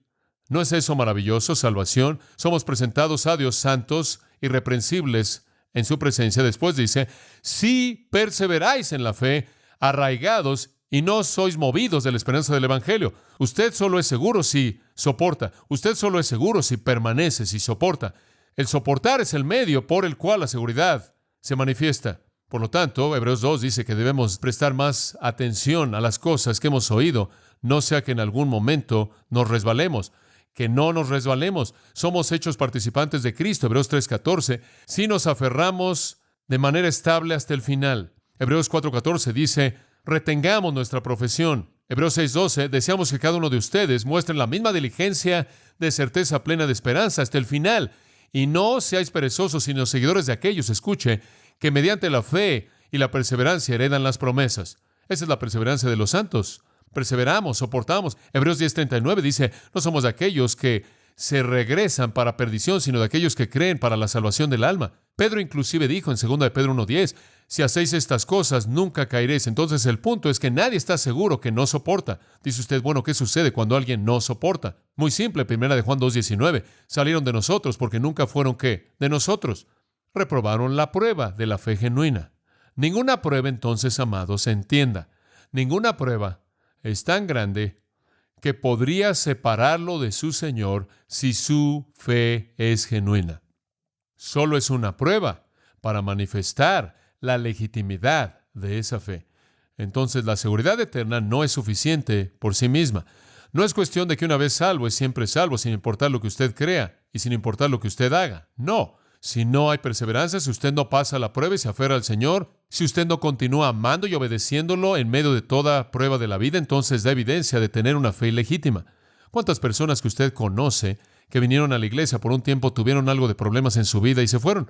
¿No es eso maravilloso, salvación? Somos presentados a Dios santos, irreprensibles en su presencia. Después dice, si perseveráis en la fe, arraigados y no sois movidos de la esperanza del Evangelio. Usted solo es seguro si soporta. Usted solo es seguro si permanece, si soporta. El soportar es el medio por el cual la seguridad se manifiesta. Por lo tanto, Hebreos 2 dice que debemos prestar más atención a las cosas que hemos oído, no sea que en algún momento nos resbalemos. Que no nos resbalemos. Somos hechos participantes de Cristo, Hebreos 3:14, si nos aferramos de manera estable hasta el final. Hebreos 4:14 dice, retengamos nuestra profesión. Hebreos 6:12, deseamos que cada uno de ustedes muestren la misma diligencia de certeza plena de esperanza hasta el final. Y no seáis perezosos, sino seguidores de aquellos, escuche, que mediante la fe y la perseverancia heredan las promesas. Esa es la perseverancia de los santos. Perseveramos, soportamos. Hebreos 10:39 dice, no somos de aquellos que se regresan para perdición, sino de aquellos que creen para la salvación del alma. Pedro inclusive dijo en 2 de Pedro 1:10, si hacéis estas cosas, nunca caeréis. Entonces el punto es que nadie está seguro que no soporta. Dice usted, bueno, ¿qué sucede cuando alguien no soporta? Muy simple, 1 de Juan 2:19, salieron de nosotros porque nunca fueron, ¿qué? De nosotros. Reprobaron la prueba de la fe genuina. Ninguna prueba, entonces, amados, entienda, ninguna prueba es tan grande que podría separarlo de su Señor si su fe es genuina. Solo es una prueba para manifestar la legitimidad de esa fe. Entonces, la seguridad eterna no es suficiente por sí misma. No es cuestión de que una vez salvo es siempre salvo, sin importar lo que usted crea y sin importar lo que usted haga. No. Si no hay perseverancia, si usted no pasa la prueba y se aferra al Señor, si usted no continúa amando y obedeciéndolo en medio de toda prueba de la vida, entonces da evidencia de tener una fe ilegítima. ¿Cuántas personas que usted conoce que vinieron a la iglesia por un tiempo tuvieron algo de problemas en su vida y se fueron?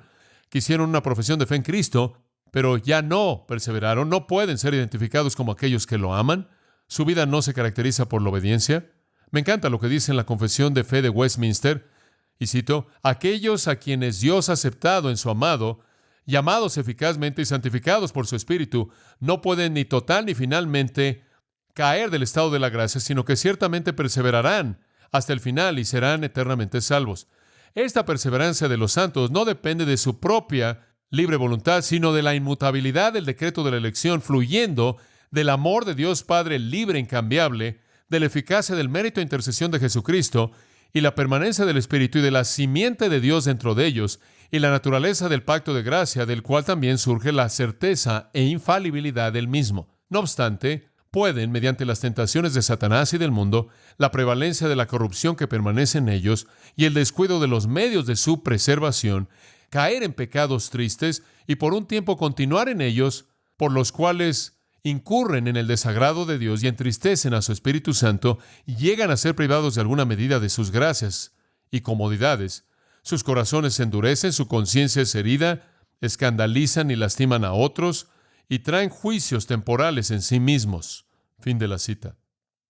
Quisieron una profesión de fe en Cristo, pero ya no perseveraron, no pueden ser identificados como aquellos que lo aman. Su vida no se caracteriza por la obediencia. Me encanta lo que dice en la Confesión de Fe de Westminster. Y cito, aquellos a quienes Dios ha aceptado en su amado, llamados eficazmente y santificados por su Espíritu, no pueden ni total ni finalmente caer del estado de la gracia, sino que ciertamente perseverarán hasta el final y serán eternamente salvos. Esta perseverancia de los santos no depende de su propia libre voluntad, sino de la inmutabilidad del decreto de la elección, fluyendo del amor de Dios Padre libre e incambiable, de la eficacia del mérito e intercesión de Jesucristo, y la permanencia del Espíritu y de la simiente de Dios dentro de ellos, y la naturaleza del pacto de gracia, del cual también surge la certeza e infalibilidad del mismo. No obstante, pueden, mediante las tentaciones de Satanás y del mundo, la prevalencia de la corrupción que permanece en ellos y el descuido de los medios de su preservación, caer en pecados tristes y por un tiempo continuar en ellos, por los cuales incurren en el desagrado de Dios y entristecen a su Espíritu Santo y llegan a ser privados de alguna medida de sus gracias y comodidades. Sus corazones se endurecen, su conciencia es herida, escandalizan y lastiman a otros y traen juicios temporales en sí mismos. Fin de la cita.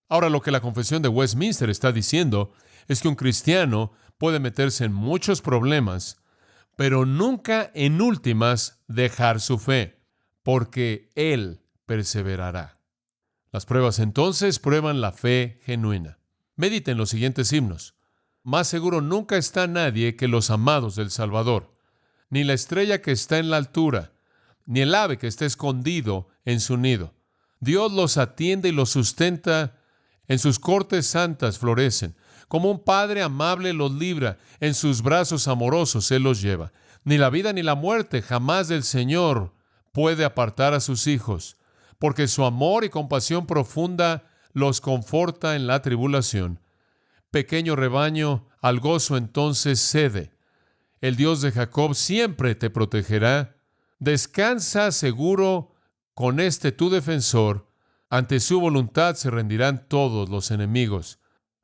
Ahora, lo que la Confesión de Westminster está diciendo es que un cristiano puede meterse en muchos problemas, pero nunca en últimas dejar su fe, porque él perseverará. Las pruebas entonces prueban la fe genuina. Mediten los siguientes himnos. Más seguro nunca está nadie que los amados del Salvador, ni la estrella que está en la altura, ni el ave que está escondido en su nido. Dios los atiende y los sustenta, en sus cortes santas florecen. Como un padre amable los libra, en sus brazos amorosos Él los lleva. Ni la vida ni la muerte jamás del Señor puede apartar a sus hijos, porque su amor y compasión profunda los conforta en la tribulación. Pequeño rebaño, al gozo entonces cede. El Dios de Jacob siempre te protegerá. Descansa seguro con tu defensor. Ante su voluntad se rendirán todos los enemigos.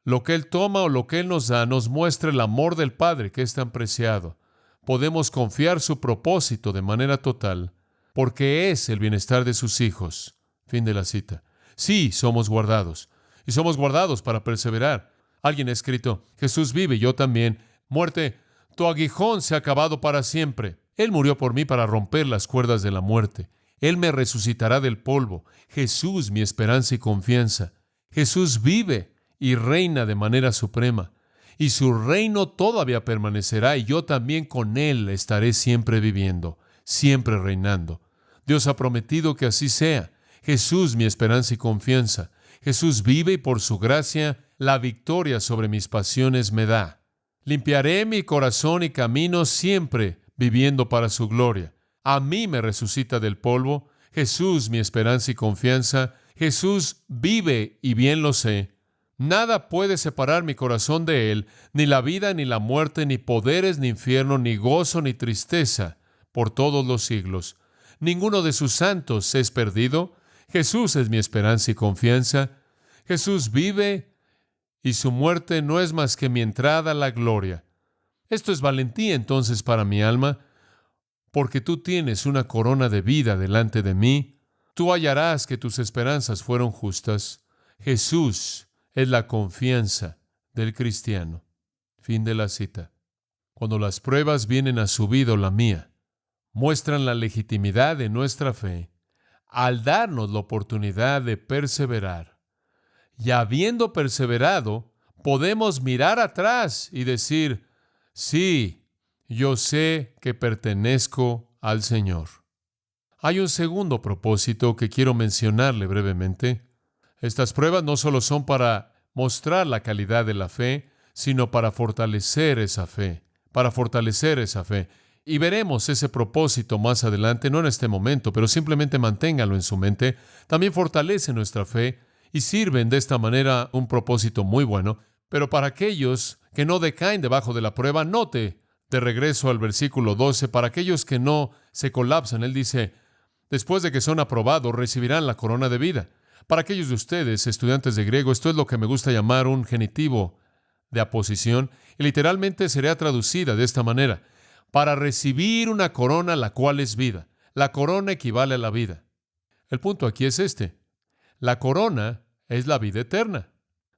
lo que Él toma o lo que Él nos da nos muestra el amor del Padre que es tan preciado. Podemos confiar su propósito de manera total, porque es el bienestar de sus hijos. Fin de la cita. Sí, somos guardados, y somos guardados para perseverar. Alguien ha escrito, Jesús vive y yo también. Muerte, tu aguijón se ha acabado para siempre. Él murió por mí para romper las cuerdas de la muerte. Él me resucitará del polvo. Jesús, mi esperanza y confianza. Jesús vive y reina de manera suprema. Y su reino todavía permanecerá y yo también con Él estaré siempre viviendo, siempre reinando. Dios ha prometido que así sea. Jesús, mi esperanza y confianza. Jesús vive y por su gracia la victoria sobre mis pasiones me da. Limpiaré mi corazón y camino siempre viviendo para su gloria. A mí me resucita del polvo. Jesús, mi esperanza y confianza. Jesús vive y bien lo sé. Nada puede separar mi corazón de Él, ni la vida, ni la muerte, ni poderes, ni infierno, ni gozo, ni tristeza, por todos los siglos. Ninguno de sus santos es perdido. Jesús es mi esperanza y confianza. Jesús vive y su muerte no es más que mi entrada a la gloria. Esto es valentía entonces para mi alma, porque tú tienes una corona de vida delante de mí. Tú hallarás que tus esperanzas fueron justas. Jesús es la confianza del cristiano. Fin de la cita. Cuando las pruebas vienen a su vida o la mía, muestran la legitimidad de nuestra fe al darnos la oportunidad de perseverar. Y habiendo perseverado, podemos mirar atrás y decir, sí, yo sé que pertenezco al Señor. Hay un segundo propósito que quiero mencionarle brevemente. Estas pruebas no solo son para mostrar la calidad de la fe, sino para fortalecer esa fe, Y veremos ese propósito más adelante, no en este momento, pero simplemente manténgalo en su mente. También fortalece nuestra fe y sirven de esta manera un propósito muy bueno. Pero para aquellos que no decaen debajo de la prueba, note de regreso al versículo 12, para aquellos que no se colapsan, él dice, después de que son aprobados, recibirán la corona de vida. Para aquellos de ustedes, estudiantes de griego, esto es lo que me gusta llamar un genitivo de aposición, y literalmente sería traducida de esta manera: para recibir una corona, la cual es vida. La corona equivale a la vida. El punto aquí es este: la corona es la vida eterna.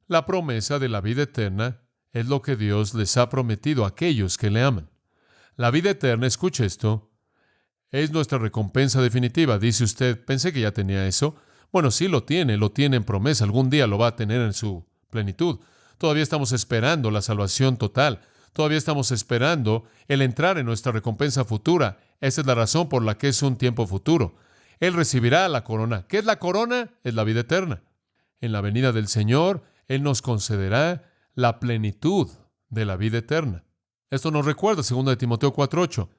La promesa de la vida eterna es lo que Dios les ha prometido a aquellos que le aman. La vida eterna, escuche esto, es nuestra recompensa definitiva. Dice usted, pensé que ya tenía eso. Bueno, sí lo tiene en promesa. Algún día lo va a tener en su plenitud. Todavía estamos esperando la salvación total. Todavía estamos esperando el entrar en nuestra recompensa futura. Esa es la razón por la que es un tiempo futuro. Él recibirá la corona. ¿Qué es la corona? Es la vida eterna. En la venida del Señor, Él nos concederá la plenitud de la vida eterna. Esto nos recuerda 2 Timoteo 4:8.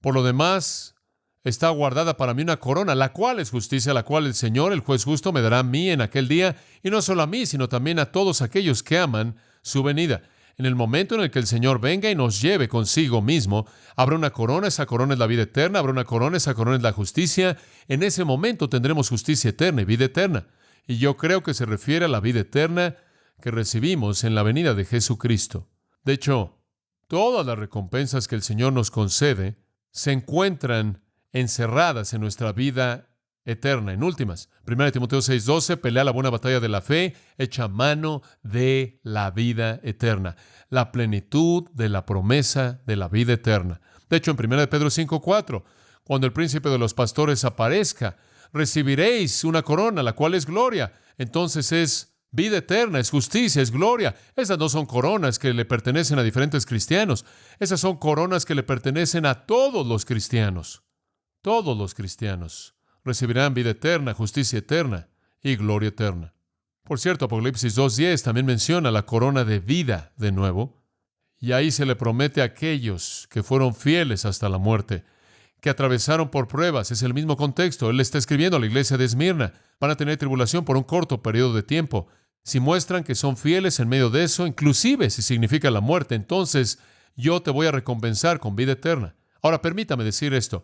Por lo demás, está guardada para mí una corona, la cual es justicia, la cual el Señor, el juez justo, me dará a mí en aquel día, y no solo a mí, sino también a todos aquellos que aman su venida. En el momento en el que el Señor venga y nos lleve consigo mismo, habrá una corona, esa corona es la vida eterna, habrá una corona, esa corona es la justicia. En ese momento tendremos justicia eterna y vida eterna. Y yo creo que se refiere a la vida eterna que recibimos en la venida de Jesucristo. De hecho, todas las recompensas que el Señor nos concede se encuentran encerradas en nuestra vida eterna. En últimas, 1 Timoteo 6:12, pelea la buena batalla de la fe, echa mano de la vida eterna, la plenitud de la promesa de la vida eterna. De hecho, en 1 Pedro 5:4, cuando el príncipe de los pastores aparezca, recibiréis una corona, la cual es gloria. Entonces es vida eterna, es justicia, es gloria. Esas no son coronas que le pertenecen a diferentes cristianos. Esas son coronas que le pertenecen a todos los cristianos. Todos los cristianos recibirán vida eterna, justicia eterna y gloria eterna. Por cierto, Apocalipsis 2:10 también menciona la corona de vida de nuevo. Y ahí se le promete a aquellos que fueron fieles hasta la muerte, que atravesaron por pruebas. Es el mismo contexto. Él le está escribiendo a la iglesia de Esmirna. Van a tener tribulación por un corto periodo de tiempo. Si muestran que son fieles en medio de eso, inclusive si significa la muerte, entonces yo te voy a recompensar con vida eterna. Ahora, permítame decir esto.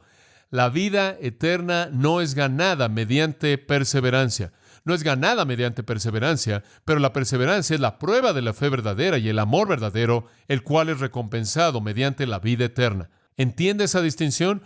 La vida eterna no es ganada mediante perseverancia. no es ganada mediante perseverancia, pero la perseverancia es la prueba de la fe verdadera y el amor verdadero, el cual es recompensado mediante la vida eterna. ¿Entiende esa distinción?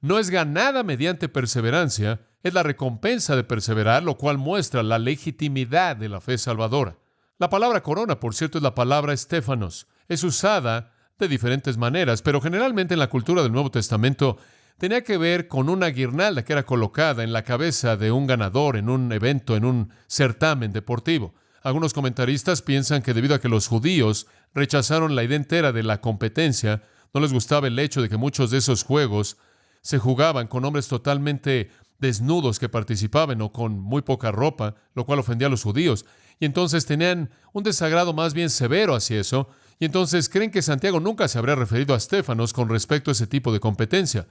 No es ganada mediante perseverancia, es la recompensa de perseverar, lo cual muestra la legitimidad de la fe salvadora. La palabra corona, por cierto, es la palabra estéfanos. Es usada de diferentes maneras, pero generalmente en la cultura del Nuevo Testamento tenía que ver con una guirnalda que era colocada en la cabeza de un ganador en un evento, en un certamen deportivo. Algunos comentaristas piensan que debido a que los judíos rechazaron la idea entera de la competencia, no les gustaba el hecho de que muchos de esos juegos se jugaban con hombres totalmente desnudos que participaban o con muy poca ropa, lo cual ofendía a los judíos. Y entonces tenían un desagrado más bien severo hacia eso. Y entonces creen que Santiago nunca se habría referido a estéfanos con respecto a ese tipo de competencia.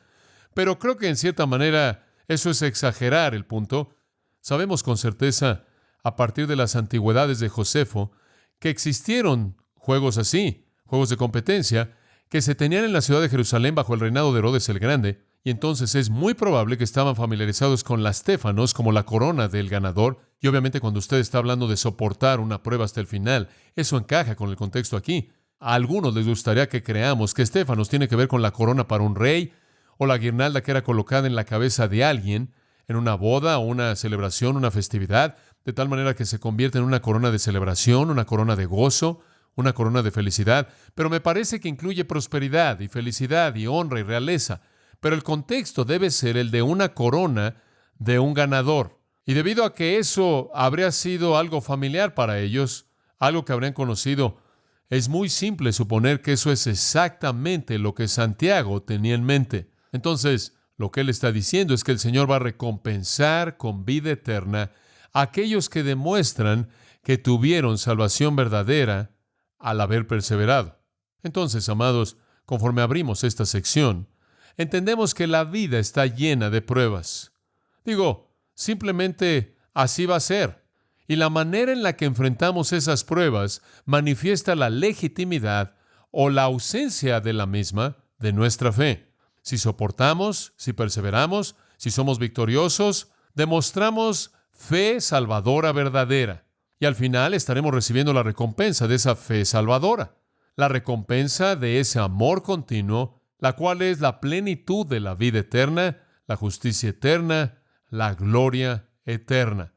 Pero creo que en cierta manera eso es exagerar el punto. Sabemos con certeza, a partir de las antigüedades de Josefo, que existieron juegos así, juegos de competencia, que se tenían en la ciudad de Jerusalén bajo el reinado de Herodes el Grande, y entonces es muy probable que estaban familiarizados con la estéfanos como la corona del ganador, y obviamente cuando usted está hablando de soportar una prueba hasta el final, eso encaja con el contexto aquí. A algunos les gustaría que creamos que estéfanos tiene que ver con la corona para un rey, o la guirnalda que era colocada en la cabeza de alguien en una boda o una celebración, una festividad, de tal manera que se convierte en una corona de celebración, una corona de gozo, una corona de felicidad. Pero me parece que incluye prosperidad y felicidad y honra y realeza. Pero el contexto debe ser el de una corona de un ganador. Y debido a que eso habría sido algo familiar para ellos, algo que habrían conocido, es muy simple suponer que eso es exactamente lo que Santiago tenía en mente. Entonces, lo que él está diciendo es que el Señor va a recompensar con vida eterna a aquellos que demuestran que tuvieron salvación verdadera al haber perseverado. Entonces, amados, conforme abrimos esta sección, entendemos que la vida está llena de pruebas. Simplemente así va a ser. Y la manera en la que enfrentamos esas pruebas manifiesta la legitimidad o la ausencia de la misma de nuestra fe. Si soportamos, si perseveramos, si somos victoriosos, demostramos fe salvadora verdadera. Y al final estaremos recibiendo la recompensa de esa fe salvadora. La recompensa de ese amor continuo, la cual es la plenitud de la vida eterna, la justicia eterna, la gloria eterna.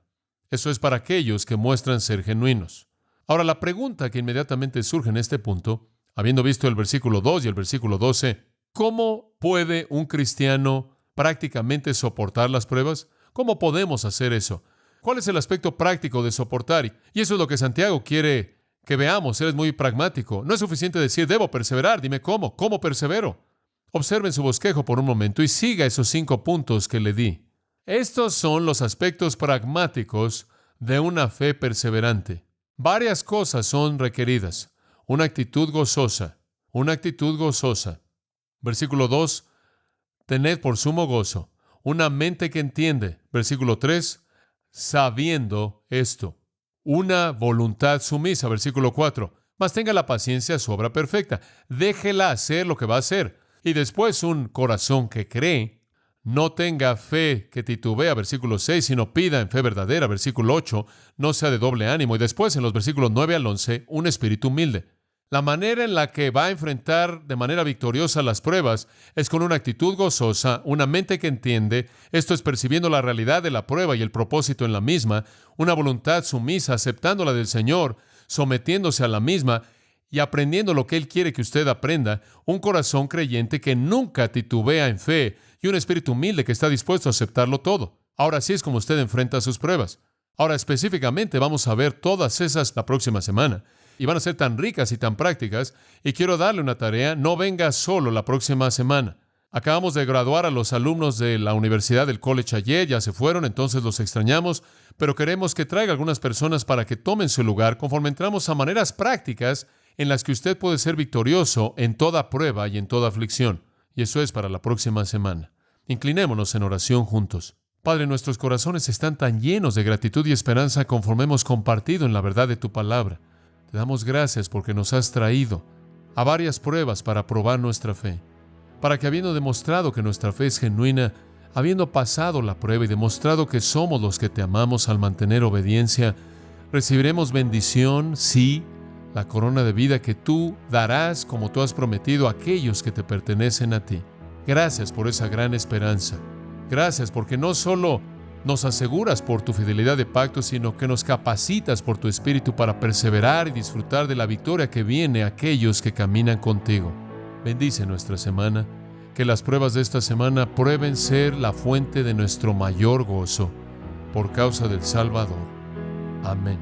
Eso es para aquellos que muestran ser genuinos. Ahora, la pregunta que inmediatamente surge en este punto, habiendo visto el versículo 2 y el versículo 12, ¿cómo puede un cristiano prácticamente soportar las pruebas? ¿Cómo podemos hacer eso? ¿Cuál es el aspecto práctico de soportar? Y eso es lo que Santiago quiere que veamos. Él es muy pragmático. No es suficiente decir, debo perseverar. Dime cómo. ¿Cómo persevero? Observen su bosquejo por un momento y siga esos 5 puntos que le di. Estos son los aspectos pragmáticos de una fe perseverante. Varias cosas son requeridas. Una actitud gozosa. Una actitud gozosa. Versículo 2, tened por sumo gozo una mente que entiende. Versículo 3, sabiendo esto. Una voluntad sumisa. Versículo 4, mas tenga la paciencia su obra perfecta. Déjela hacer lo que va a hacer. Y después un corazón que cree. No tenga fe que titubea, versículo 6, sino pida en fe verdadera, versículo 8, no sea de doble ánimo. Y después, en los versículos 9 al 11, un espíritu humilde. La manera en la que va a enfrentar de manera victoriosa las pruebas es con una actitud gozosa, una mente que entiende, esto es percibiendo la realidad de la prueba y el propósito en la misma, una voluntad sumisa, aceptándola del Señor, sometiéndose a la misma y aprendiendo lo que Él quiere que usted aprenda, un corazón creyente que nunca titubea en fe y un espíritu humilde que está dispuesto a aceptarlo todo. Ahora así es como usted enfrenta sus pruebas. Ahora específicamente vamos a ver todas esas la próxima semana y van a ser tan ricas y tan prácticas y quiero darle una tarea, no venga solo la próxima semana. Acabamos de graduar a los alumnos de la Universidad del College ayer, ya se fueron, entonces los extrañamos, pero queremos que traiga algunas personas para que tomen su lugar conforme entramos a maneras prácticas en las que usted puede ser victorioso en toda prueba y en toda aflicción. Y eso es para la próxima semana. Inclinémonos en oración juntos. Padre, nuestros corazones están tan llenos de gratitud y esperanza conforme hemos compartido en la verdad de tu palabra. Te damos gracias porque nos has traído a varias pruebas para probar nuestra fe, para que habiendo demostrado que nuestra fe es genuina, habiendo pasado la prueba y demostrado que somos los que te amamos al mantener obediencia, recibiremos bendición, sí, la corona de vida que tú darás como tú has prometido a aquellos que te pertenecen a ti. Gracias por esa gran esperanza. Gracias porque no solo nos aseguras por tu fidelidad de pacto, sino que nos capacitas por tu Espíritu para perseverar y disfrutar de la victoria que viene a aquellos que caminan contigo. Bendice nuestra semana. Que las pruebas de esta semana prueben ser la fuente de nuestro mayor gozo, por causa del Salvador. Amén.